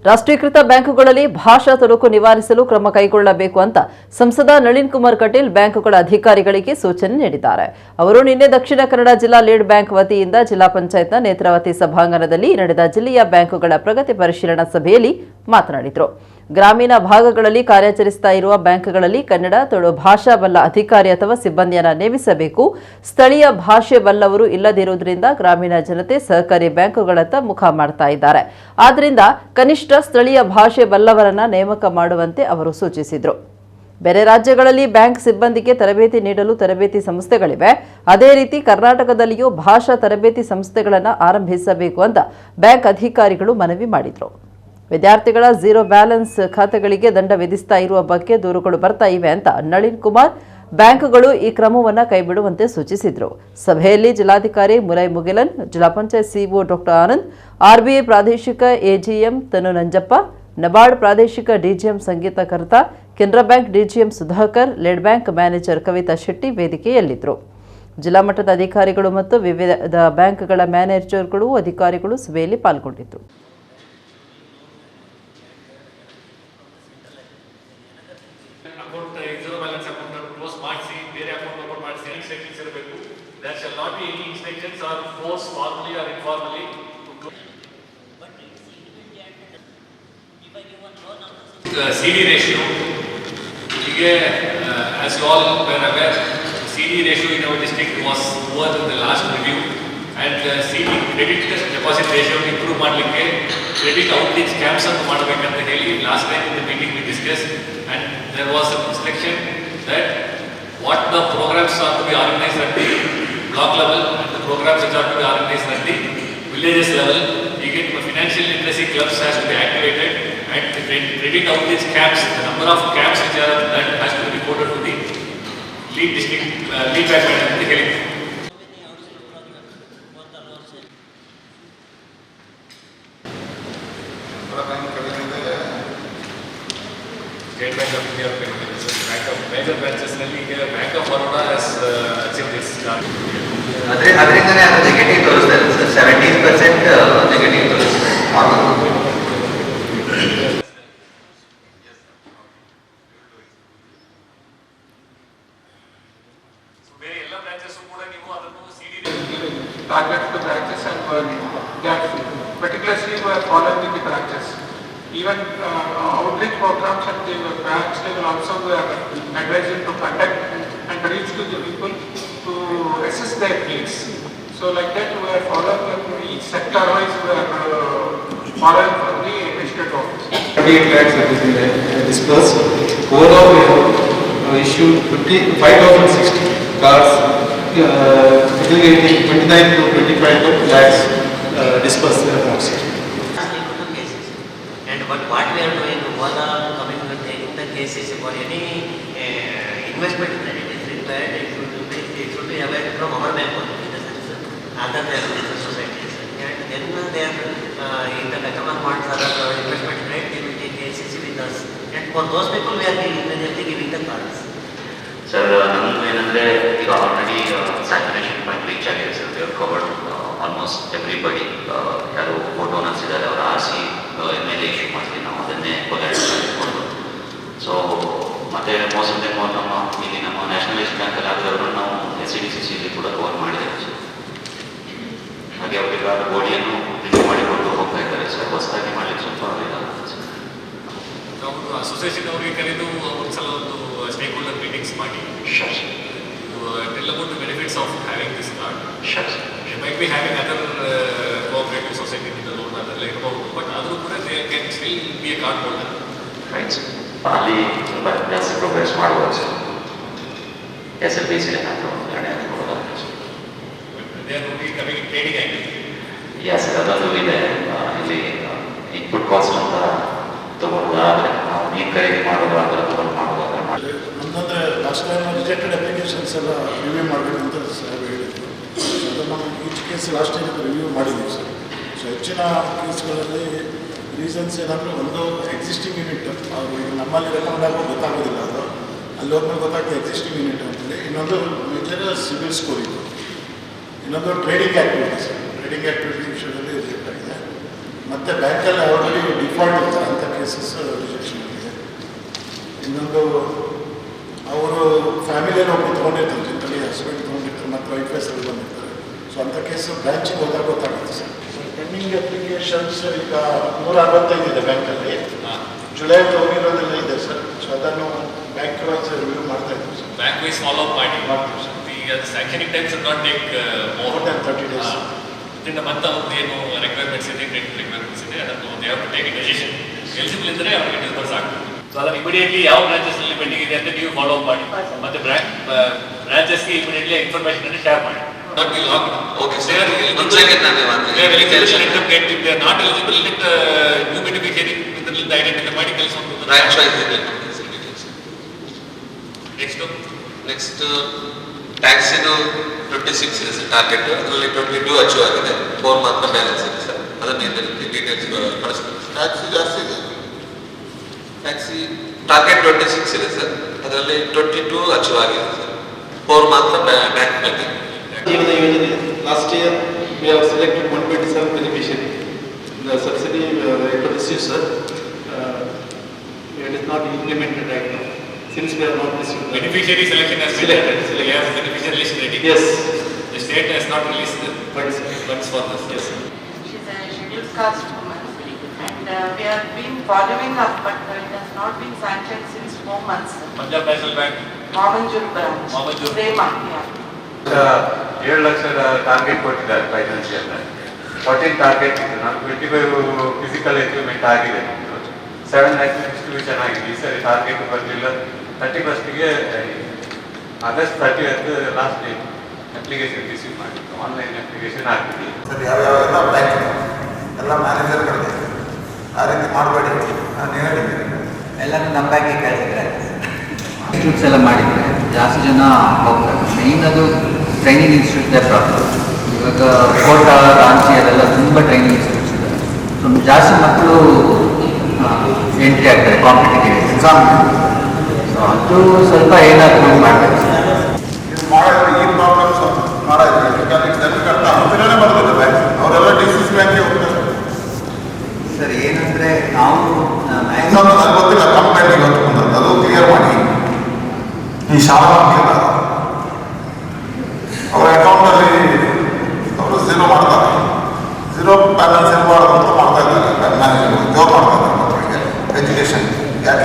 ರಾಷ್ಟ್ರೀಕೃತ ಬ್ಯಾಂಕುಗಳಲ್ಲಿ ಭಾಷಾ ತೊಡಕು ನಿವಾರಿಸಲು ಕ್ರಮ ಕೈಗೊಳ್ಳಬೇಕು ಅಂತ ಸಂಸದ ನಳಿನ್ ಕುಮಾರ್ ಕಟೀಲ್ ಬ್ಯಾಂಕುಗಳ ಅಧಿಕಾರಿಗಳಿಗೆ ಸೂಚನೆ ನೀಡಿದ್ದಾರೆ. ಅವರು ನಿನ್ನೆ ದಕ್ಷಿಣ ಕನ್ನಡ ಜಿಲ್ಲಾ ಲೀಡ್ ಬ್ಯಾಂಕ್ ವತಿಯಿಂದ ಜಿಲ್ಲಾ ಪಂಚಾಯತ್ನ ನೇತ್ರಾವತಿ ಸಭಾಂಗಣದಲ್ಲಿ ನಡೆದ ಜಿಲ್ಲೆಯ ಬ್ಯಾಂಕುಗಳ ಪ್ರಗತಿ ಪರಿಶೀಲನಾ ಸಭೆಯಲ್ಲಿ ಮಾತನಾಡಿದರು. ಗ್ರಾಮೀಣ ಭಾಗಗಳಲ್ಲಿ ಕಾರ್ಯಾಚರಿಸುತ್ತಾ ಇರುವ ಬ್ಯಾಂಕ್ಗಳಲ್ಲಿ ಕನ್ನಡ ತುಳು ಭಾಷಾ ಬಲ್ಲ ಅಧಿಕಾರಿ ಅಥವಾ ಸಿಬ್ಬಂದಿಯನ್ನು ನೇಮಿಸಬೇಕು. ಸ್ಥಳೀಯ ಭಾಷೆ ಬಲ್ಲವರು ಇಲ್ಲದಿರುವುದರಿಂದ ಗ್ರಾಮೀಣ ಜನತೆ ಸಹಕಾರಿ ಬ್ಯಾಂಕುಗಳತ್ತ ಮುಖ ಮಾಡ್ತಾ ಇದ್ದಾರೆ. ಆದ್ದರಿಂದ ಕನಿಷ್ಠ ಸ್ಥಳೀಯ ಭಾಷೆ ಬಲ್ಲವರನ್ನ ನೇಮಕ ಮಾಡುವಂತೆ ಅವರು ಸೂಚಿಸಿದರು. ಬೇರೆ ರಾಜ್ಯಗಳಲ್ಲಿ ಬ್ಯಾಂಕ್ ಸಿಬ್ಬಂದಿಗೆ ತರಬೇತಿ ನೀಡಲು ತರಬೇತಿ ಸಂಸ್ಥೆಗಳಿವೆ. ಅದೇ ರೀತಿ ಕರ್ನಾಟಕದಲ್ಲಿಯೂ ಭಾಷಾ ತರಬೇತಿ ಸಂಸ್ಥೆಗಳನ್ನು ಆರಂಭಿಸಬೇಕು ಅಂತ ಬ್ಯಾಂಕ್ ಅಧಿಕಾರಿಗಳು ಮನವಿ ಮಾಡಿದರು. ವಿದ್ಯಾರ್ಥಿಗಳ ಝೀರೋ ಬ್ಯಾಲೆನ್ಸ್ ಖಾತೆಗಳಿಗೆ ದಂಡ ವಿಧಿಸ್ತಾ ಇರುವ ಬಗ್ಗೆ ದೂರುಗಳು ಬರ್ತಾ ಇವೆ ಅಂತ ನಳಿನ್ ಕುಮಾರ್ ಬ್ಯಾಂಕ್ಗಳು ಈ ಕ್ರಮವನ್ನು ಕೈಬಿಡುವಂತೆ ಸೂಚಿಸಿದರು. ಸಭೆಯಲ್ಲಿ ಜಿಲ್ಲಾಧಿಕಾರಿ ಮುರೈ ಮುಗಿಲನ್, ಜಿಲ್ಲಾ panchayat CEO doctor Anand, RBI ಪ್ರಾದೇಶಿಕ ಎಜಿಎಂ ತನು ನಂಜಪ್ಪ, ನಬಾರ್ಡ್ ಪ್ರಾದೇಶಿಕ DGM Sangeetha Karta, Canara bank DGM Sudhakar, lead bank manager Kavitha Shetty ವೇದಿಕೆಯಲ್ಲಿದ್ದರು. ಜಿಲ್ಲಾ ಮಟ್ಟದ ಅಧಿಕಾರಿಗಳು ಮತ್ತು ವಿವಿಧ ಬ್ಯಾಂಕ್ಗಳ ಮ್ಯಾನೇಜರ್ಗಳು ಅಧಿಕಾರಿಗಳು ಸಭೆಯಲ್ಲಿ ಪಾಲ್ಗೊಂಡಿದ್ದರು. There shall not be any inspections or force formally or informally. CD ratio, as you all were aware, CD ratio in our district was poor in the last review, and CD credit deposit ratio improve ಮಾಡಲಿಕ್ಕೆ credit outreach camps ಅನ್ನು ಮಾಡಬೇಕಂತ ಹೇಳಿ last time in the meeting we discussed, and there was an instruction that what the programs are to be organized at the block level and the programs which are to be organized at the villages level. You get financial literacy clubs has to be activated, and the credit outreach camps, the number of camps which are done has to be reported to the lead district lead bank manager. State Bank of India Bank of major branches ನಲ್ಲಿ ಈಗ Bank of Baroda has achieved this target. ಅದರಿಂದನೇ ಅದು negative ತೋರಿಸ್ತಾ ಇದೆ sir. 17% negative ತೋರಿಸ್ತಾ ಇದೆ. ಬೇರೆ ಎಲ್ಲ ಬ್ರಾಂಚಸ್ ಕೂಡ ನೀವು ಅದನ್ನು ಸಿಡಿ target the branches and that particularly we are following the branches. Even outreach programs at the branch level also we are advising to conduct and reach to the people to assess their needs. So like that we are following each sector wise we are following from the administrative office. 38 lakhs have been disbursed. Overall we have issued 5,060 cards aggregating 29 to 25 lakhs disbursed amounts. But what we are doing, all are coming with taking the cases for any investment that it is required, it should be available from our bank only, in the sense other than business societies. And then if the customer wants other investment rate, they will take KCC with us. And for those people, we are immediately giving the cards. Sir, we already saturation point reach ಆಗಿದೆ sir. We have covered almost everybody. ಯಾರು vote owners ಇದ್ದಾರೆ ಅವರ RC MLA issue ಮಾಡ್ತೀವಿ ನಾವು, ಅದನ್ನೇ ಕೊಲಾಟರಲ್ ಮಾಡಿಕೊಂಡು. So ಮತ್ತೆ most of them ನಮ್ಮ ಇಲ್ಲಿ ನಮ್ಮ ನ್ಯಾಷನಲೈಸ್ಡ್ ಬ್ಯಾಂಕಲ್ಲಿ ಆಗಿರೋರು ನಾವು SCDCCಯಲ್ಲಿ ಕೂಡ ಕವರ್ ಮಾಡಿದ್ದೇವೆ ಸರ್. ಹಾಗೆ ಅವರಿಗೆ ಬೋಡಿಯನ್ನು ರಿನ್ಯೂ ಮಾಡಿಕೊಂಡು ಹೋಗ್ತಾ ಇದ್ದಾರೆ ಸರ್. ಹೊಸದಾಗಿ ಮಾಡಲಿಕ್ಕೆ ಸ್ವಲ್ಪ ಇದಾಗುತ್ತೆ ಸರ್. ನಾವು ಅಸೋಸಿಯೇಷನ್ ಅವರಿಗೆ ಕರೆದು ಒಂದ್ಸಲ ಒಂದು ಸ್ಟೇಕ್ ಹೋಲ್ಡರ್ ಮೀಟಿಂಗ್ಸ್ ಮಾಡಿ tell about the benefits of having this card. Sure. They might be having other cooperative society in the loan ಅದೆಲ್ಲ ಇರಬಹುದು, ಬಟ್ ಆದರೂ ಕೂಡ they can still be a card holder. Right. ಅಲ್ಲಿ ತುಂಬ ಜಾಸ್ತಿ progress ಮಾಡ್ಬೋದು sir. SLBC ಏನಾದರೂ ಎರಡನೇ ಕೊಡೋದಾದ್ರೆ sir. They are only coming in trading angle. Yes, ಅದೊಂದು ಇದೆ. ಇಲ್ಲಿ ಇನ್ಪುಟ್ ಕಾಸ್ಟ್ ಅಂತ ತಗೊಳ್ಳೋದಾದರೆ ನಾವು ನೀರು ಖರೀದಿ ಮಾಡೋದು ಅದರ ತಗೊಂಡು ಮಾಡೋದಾದ್ರೆ ಮಾಡಿ. ಅಂತಂದರೆ ಲಾಸ್ಟ್ ಟೈಮ್ ರಿಜೆಕ್ಟೆಡ್ ಅಪ್ಲಿಕೇಶನ್ಸ್ ಎಲ್ಲ ರಿವ್ಯೂ ಮಾಡಬೇಕು ಅಂತ ಸಾಹೇಬ್ ಹೇಳಿದ್ರು. ಅದು ನಮ್ಮ each case last time review ಮಾಡಿದ್ದೀವಿ ಸರ್. ಸೊ ಹೆಚ್ಚಿನ ಕೇಸ್ಗಳಲ್ಲಿ ರೀಸನ್ಸ್ ಏನಂದರೆ ಒಂದು ಎಕ್ಸಿಸ್ಟಿಂಗ್ ಯೂನಿಟ್ ಅವರು ನಮ್ಮಲ್ಲಿ ರೆಕಮೆಂಡ್ ಆಗೋ ಗೊತ್ತಾಗೋದಿಲ್ಲ, ಅದು ಅಲ್ಲಿ ಹೋದ್ಮೇಲೆ ಗೊತ್ತಾಗ್ತದೆ ಎಕ್ಸಿಸ್ಟಿಂಗ್ ಯೂನಿಟ್ ಅಂತೇಳಿ. ಇನ್ನೊಂದು ಮೇಜರ್ ಸಿವಿಲ್ ಸ್ಕೋರ್ ಇದು. ಇನ್ನೊಂದು ಟ್ರೇಡಿಂಗ್ ಆ್ಯಕ್ಟಿವಿಟೀಸ್. ಟ್ರೇಡಿಂಗ್ ಆ್ಯಕ್ಟಿವಿಟಿ ವಿಷಯದಲ್ಲಿ ರಿಜೆಕ್ಟ್ ಆಗಿದೆ. ಮತ್ತು ಬ್ಯಾಂಕಲ್ಲಿ ಆಲ್ರೆಡಿ ಡಿಫಾಲ್ಟ್ ಇರ್ತಾರೆ, ಇನ್ನೊಂದು ಅವರು ಫ್ಯಾಮಿಲಿಯಲ್ಲಿ ಒಬ್ಬರು ತೊಗೊಂಡಿರ್ತಾರೆ, ಜೊತೆಲಿ ಹಸ್ಬೆಂಡ್ ತೊಗೊಂಡಿರ್ತಾರೆ ಮತ್ತು ವೈಫ್ ಹೆಸರು ಬಂದಿರ್ತಾರೆ. ಸೊ ಅಂಥ ಕೇಸು ಬ್ರ್ಯಾಂಚಿಗೆ ಹೋದಾಗ ಗೊತ್ತಾಗುತ್ತೆ ಸರ್. ಪೆಂಡಿಂಗ್ ಅಪ್ಲಿಕೇಶನ್ಸ್ ಈಗ 165 ಇದೆ ಬ್ಯಾಂಕಲ್ಲಿ. ಜುಲೈ ಹೋಗಿರೋದೆಲ್ಲ ಇದೆ ಸರ್. ಸೊ ಅದನ್ನು ಬ್ಯಾಂಕ್ ವೈಸ್ ರಿವ್ಯೂ ಮಾಡ್ತಾ ಇದ್ದೀವಿ sir. Bank wise follow up ಮಾಡಿ ಮಾಡ್ತೀವಿ ಸರ್. ಈಗ sanctioning time should not take more than 30 days. ಇದರಿಂದ ಮತ್ತೆ ಅವ್ರದ್ದು ಏನು ರಿಕ್ವೈರ್ಮೆಂಟ್ಸ್ ಇದೆ, ಕ್ರೆಡಿಟ್ ರಿಕ್ವೈರ್ಮೆಂಟ್ಸ್ ಇದೆ, ಅದನ್ನು they have to take a decision. Eligible ಇದ್ದರೆ ಅವರಿಗೆ ಡಿಸ್ಬರ್ಸ್ ಆಗ್ತದೆ. ಸೊ ಅದನ್ನು ಇಮಿಡಿಯೇಟ್ಲಿ ಯಾವ ಬ್ರಾಂಚಸ್ನಲ್ಲಿ ಪೆಂಡಿಂಗ್ ಇದೆ ಅಂತ ನೀವು ಫಾಲೋ ಅಪ್ ಮಾಡಿ, ಮತ್ತೆ ಬ್ರಾಂಚಸ್ಗೆ ಇಮಿಡಿಯೇಟ್ಲಿ ಇನ್ಫಾರ್ಮೇಷನ್ ಅನ್ನು ಶೇರ್ ಮಾಡಿ. Not be locked. Okay, sir. They are eligible. They are eligible. Let them get. If they are not eligible, let new beneficiary with the identity ಮಾಡಿ ಕಳಿಸೋದು. Right choice ಇದೆ. Next tax ಇದು 26 ಇದೆ sir target. ಅದರಲ್ಲಿ 22 achieve ಆಗಿದೆ. 4 ಮಾತ್ರ balance ಇದೆ sir. ಅದನ್ನ ಡೀಟೇಲ್ಸ್ ಕಳಿಸ್ತೀನಿ. ಟ್ಯಾಕ್ಸ್ ಜಾಸ್ತಿ ಇದೆ. ಟ್ಯಾಕ್ಸ್ ಟಾರ್ಗೆಟ್ 26 ಇದೆ ಸರ್. ಅದರಲ್ಲಿ 22 ಅಚೀವ್ ಆಗಿದೆ ಸರ್. 4 ಮಾತ್ರ ಬ್ಯಾಂಕ್ ಪೆಂಡಿಂಗ್. ಜೀವನ ಯೋಜನೆ last year we have selected 127 beneficiary. The subsidy to receive sir, it is not implemented right now since we have not received. Beneficiary selection has been done. We have beneficiary list ready. Yes. The state has not released the funds for this. Yes. She is a scheduled caste woman, and we have been following up, but it has not been sanctioned since 4 months. Punjab National Bank. Mangaluru branch. Mangaluru. Prema, yeah. 7 ಲಕ್ಷದ target ಕೊಟ್ಟಿದ್ದಾರೆ financial. 14 target ಇದೆ. ನಾನು 25 physical achievement ಆಗಿದೆ. 7 lakhs distribution ಆಗಿದೆ. ಈ ಸರಿ target ಬರಲಿಲ್ಲ. 31ಗೆ August 30th last date application receive ಮಾಡಿ ಆನ್ಲೈನ್ ಅಪ್ಲಿಕೇಶನ್ ಹಾಕಿದ್ವಿ. ಸರ್ ಯಾವ್ಯಾವೆಲ್ಲ ಬ್ಯಾಂಕ್ ಎಲ್ಲ ಮ್ಯಾನೇಜರ್ಗಳಿಗೆ ಆ ರೀತಿ ಮಾಡಬೇಡಿ ನಾನು ಹೇಳಿದ್ದೀನಿ. ಎಲ್ಲರೂ ನಮ್ಮ ಬ್ಯಾಂಕಿಗೆ ಕೇಳಿದ್ರೆ ಇನ್ಸ್ಟಿಟ್ಯೂಟ್ಸ್ ಎಲ್ಲ ಮಾಡಿದರೆ ಜಾಸ್ತಿ ಜನ ಹೋಗ್ತಾರೆ. ಮೇಯ್ನ್ ಅದು ಟ್ರೈನಿಂಗ್ ಇನ್ಸ್ಟಿಟ್ಯೂಟ್ದೇ ಪ್ರಾಬ್ಲಮ್. ಇವಾಗ ಕೋಟ, ರಾಂಚಿ ಅದೆಲ್ಲ ತುಂಬ ಟ್ರೈನಿಂಗ್ ಇನ್ಸ್ಟಿಟ್ಯೂಟ್ಸ್ ಇದೆ. ಸೊ ಜಾಸ್ತಿ ಮಕ್ಕಳು ಎಂಟ್ರಿ ಆಗ್ತಾರೆ ಕಾಂಪಿಟೇಟಿವ್ ಎಕ್ಸಾಮ್. ಸೊ ಅದು ಸ್ವಲ್ಪ ಏನಾದರೂ ಮಾಡಬೇಕು ಸರ್. ಇದು ಮಾಡೋದು ಈ ಪ್ರಾಬ್ಲಮ್ಸ್ ಮಾಡೋದು ಯಾಕಂದರೆ ಜನ ಕಟ್ಟ ಹತ್ತಿರನೇ ಬರೋದಿಲ್ಲ ಬ್ಯಾಂಕ್. ಅವರೆಲ್ಲ ಡಿಸಿಸ್ ಬ್ಯಾಂಕ್ಗೆ ಹೋಗ್ತಾರೆ ಸರ್. ಏನಂದರೆ ನಾವು ಇನ್ನೊಂದು ನನಗೆ ಗೊತ್ತಿಲ್ಲ ಕಂಪ್ಲೇಂಟ್ ಇವತ್ತು ಬಂದದ್ದು, ಅದು ಕ್ಲಿಯರ್ ಮಾಡಿ. ಈ ಶಾಲಾ ಮಕ್ಕಳಿಲ್ಲ ಅವರ ಅಕೌಂಟಲ್ಲಿ ಅವರು ಝೀರೋ ಮಾಡ್ತಾರೆ. ಝೀರೋ ಬ್ಯಾಲೆನ್ಸ್ ಇರಬಾರ್ದು ಅಂತ ಮಾಡ್ತಾ ಇದ್ದಾರೆ ಮ್ಯಾನೇಜರ್. ಜೋರ್ ಮಾಡ್ತಾ ಇದ್ದಾರೆ ಮಕ್ಕಳಿಗೆ ಎಜುಕೇಷನ್. ಯಾಕೆ